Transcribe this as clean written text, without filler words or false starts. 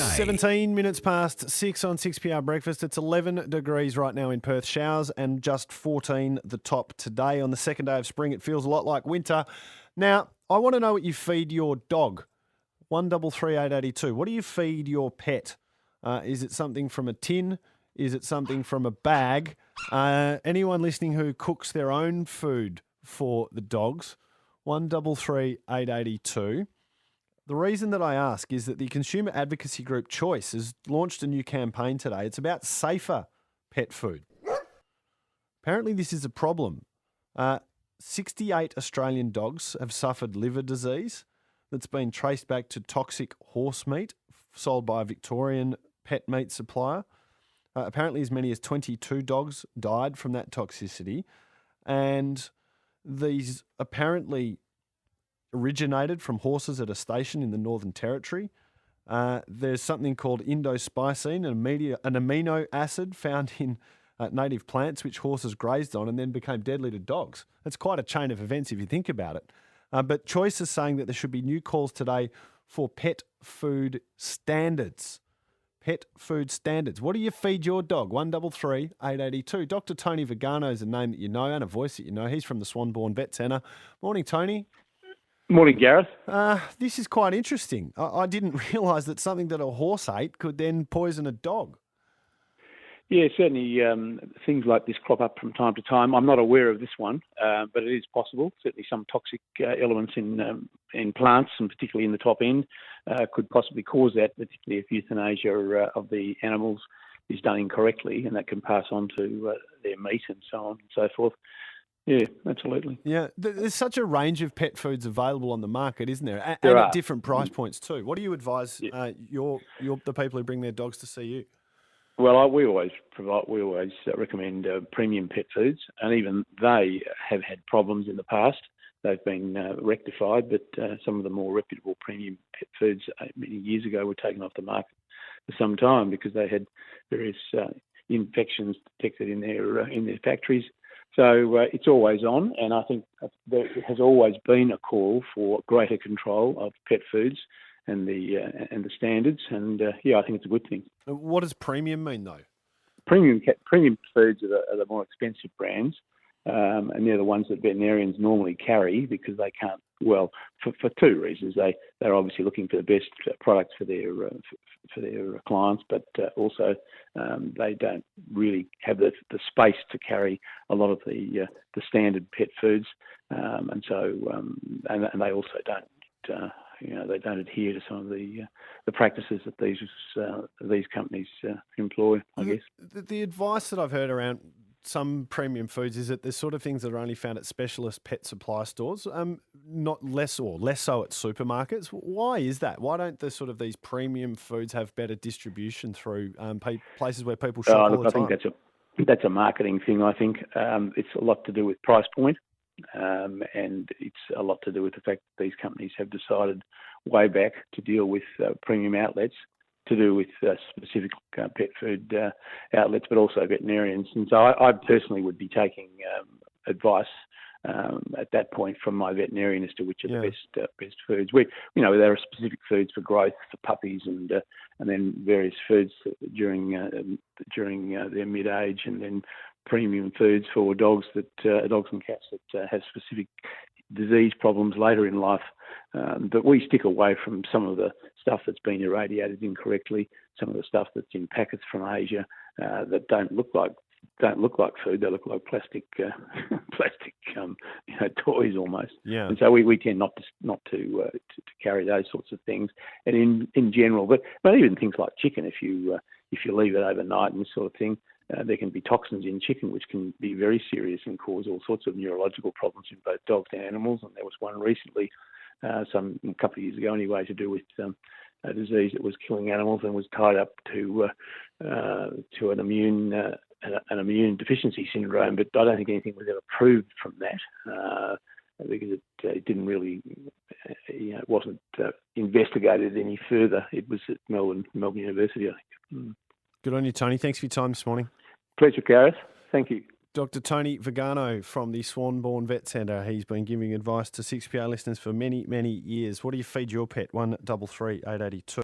17 minutes past 6 on 6PR Breakfast. It's 11 degrees right now in Perth. Showers and just 14 the top today. On the second day of spring, it feels a lot like winter. Now, I want to know what you feed your dog. 133882. What do you feed your pet? Is it something from a tin? Is it something from a bag? Anyone listening who cooks their own food for the dogs? 133882. The reason that I ask is that the consumer advocacy group Choice has launched a new campaign today. It's about safer pet food. Apparently this is a problem. 68 Australian dogs have suffered liver disease that's been traced back to toxic horse meat sold by a Victorian pet meat supplier. Apparently as many as 22 dogs died from that toxicity. And these apparently originated from horses at a station in the Northern Territory. There's something called indospicine, an amino acid found in native plants which horses grazed on and then became deadly to dogs. It's quite a chain of events if you think about it. But Choice is saying that there should be new calls today for pet food standards. Pet food standards. What do you feed your dog? 133882. Dr. Tony Vigano is a name that you know and a voice that you know. He's from the Swanbourne Vet Centre. Morning, Tony. Morning, Gareth. This is quite interesting. I didn't realise that something that a horse ate could then poison a dog. Yeah, certainly things like this crop up from time to time. I'm not aware of this one, but it is possible. Certainly some toxic elements in plants, and particularly in the top end, could possibly cause that, particularly if euthanasia of the animals is done incorrectly, and that can pass on to their meat and so on and so forth. Yeah, absolutely. Yeah, there's such a range of pet foods available on the market, isn't there? There and are. At different price points too. What do you advise the people who bring their dogs to see you? Well, we always recommend premium pet foods, and even they have had problems in the past. They've been rectified, but some of the more reputable premium pet foods many years ago were taken off the market for some time because they had various infections detected in their factories. So it's always on, and I think there has always been a call for greater control of pet foods and the standards, and I think it's a good thing. What does premium mean, though? Premium foods are the more expensive brands, and they're the ones that veterinarians normally carry because they can't. Well, for two reasons: they're obviously looking for the best products for their clients, but also they don't really have the space to carry a lot of the standard pet foods, and so and they also don't. They don't adhere to some of the practices that these companies employ, I guess. The advice that I've heard around some premium foods is that there's sort of things that are only found at specialist pet supply stores, not less so at supermarkets. Why is that? Why don't these premium foods have better distribution through places where people shop all the time? I think that's a marketing thing. I think it's a lot to do with price point. And it's a lot to do with the fact that these companies have decided way back to deal with premium outlets, to do with specific pet food outlets, but also veterinarians. And so I personally would be taking advice at that point from my veterinarian as to which are the best foods. There are specific foods for growth for puppies, and then various foods during their mid-age, and then premium foods for dogs and cats that have specific disease problems later in life. But we stick away from some of the stuff that's been irradiated incorrectly, some of the stuff that's in packets from Asia that don't look like food. They look like plastic toys almost. Yeah. And so we tend not to carry those sorts of things. And in general, but even things like chicken, if you leave it overnight and this sort of thing, there can be toxins in chicken which can be very serious and cause all sorts of neurological problems in both dogs and animals. And there was one recently, a couple of years ago anyway, to do with a disease that was killing animals and was tied up to an immune deficiency syndrome. But I don't think anything was ever proved from that because it didn't really, it wasn't investigated any further. It was at Melbourne University, I think. Good on you, Tony. Thanks for your time this morning. Pleasure, Gareth. Thank you. Dr. Tony Vigano from the Swanbourne Vet Centre. He's been giving advice to 6PR listeners for many, many years. What do you feed your pet? 133882.